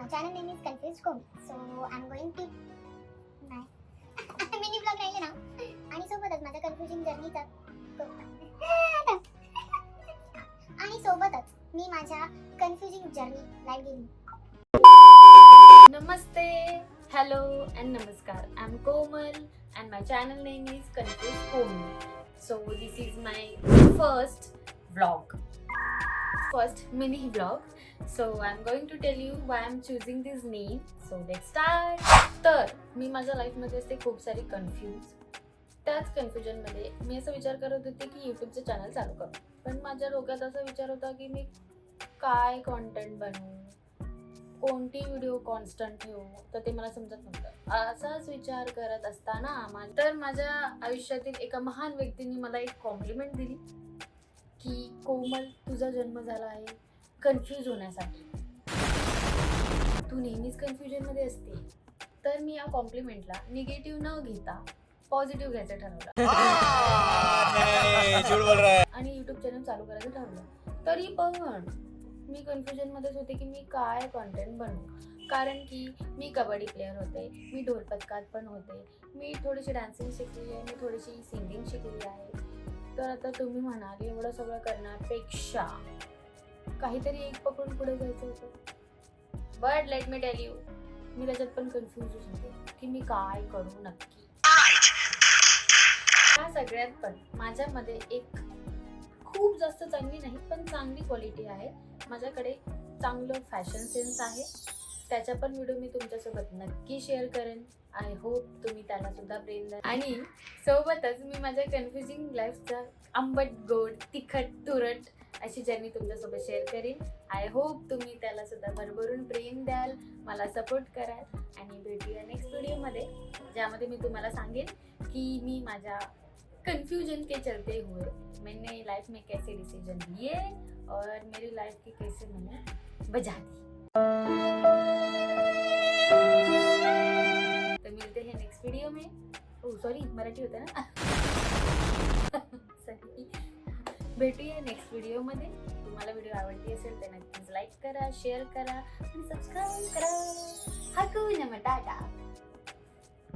my channel name is Confused Komi. So I'm going to mini blog राहिले ना आणि सोबतच माझ्या कन्फ्युजिंग जर्नीचा आणि सोबतच मी माझ्या कन्फ्युजिंग जर्नी लाईव्ह गेली. Namaste, hello and namaskar. I'm Komal and my channel name is Confused Komi. So this is my first vlog, first mini vlog. So I'm going to tell you why I'm choosing this name. So let's start. तर मी माझ्या लाईफमध्ये असते खूप सारी confuse. त्याच कन्फ्युजनमध्ये मी असं विचार करत होते की यूट्यूबचं चॅनल चालू करू, पण माझ्या डोक्यात असा विचार होता की मी काय कॉन्टेंट बनवू, कोणती व्हिडिओ कॉन्स्टंट ठेवू, तर ते मला समजत नव्हतं. असाच विचार करत असताना तर माझ्या आयुष्यातील एका महान व्यक्तीने मला एक कॉम्प्लिमेंट दिली की कोमल, तुझा जन्म झाला आहे कन्फ्यूज होण्यासाठी, तू नेहमीच कन्फ्युजनमध्ये असते. तर मी या कॉम्प्लिमेंटला निगेटिव्ह न घेता पॉझिटिव्ह घ्यायचं ठरवलं आणि यूट्यूब चॅनल चालू करायचं ठरवलं. तरी पण मी कन्फ्युजनमध्येच होते की मी काय कॉन्टेंट बनवू, कारण की मी कबड्डी प्लेअर होते, मी ढोलपथकात पण होते, मी थोडीशी डान्सिंग शिकली आहे, मी थोडीशी सिंगिंग शिकली आहे. तर आता तुम्ही म्हणाल एवढं सगळं करण्यापेक्षा काहीतरी एक पकडून पुढे जायचं होतं. But let me tell you, मी त्याच्यात पण कन्फ्यूज होते की मी काय करू नक्की. या सगळ्यात पण माझ्यामध्ये एक खूप जास्त चांगली नाही पण चांगली क्वालिटी आहे. माझ्याकडे चांगलं फॅशन सेन्स आहे. त्याच्या पण व्हिडिओ मी तुमच्यासोबत नक्की शेअर करेन. आय होप तुम्ही त्याला सुद्धा प्रेम द्या. आणि सोबतच मी माझ्या कन्फ्युजिंग लाईफचा आंबट गोड तिखट तुरट अशी जर्नी तुमच्यासोबत शेअर करीन. आय होप तुम्ही त्याला सुद्धा भरभरून प्रेम द्याल, मला सपोर्ट कराल आणि भेटूया नेक्स्ट व्हिडिओमध्ये, ज्यामध्ये मी तुम्हाला सांगेन की मी माझ्या कन्फ्यूजन के चलते हुए मैंने लाइफ में कैसे डिसीजन लिए और मेरी लाइफ की कैसे मैंने बजा दी. तो मिलते हैं नेक्स्ट वीडियो में. ओ सॉरी, मराठी होतं ना. सॉरी. भेटूया नेक्स्ट व्हिडिओमध्ये. तुम्हाला व्हिडिओ आवडली असेल तर नक्कीच लाईक करा, शेअर करा आणि सबस्क्राईब करा. हाकून टाटा.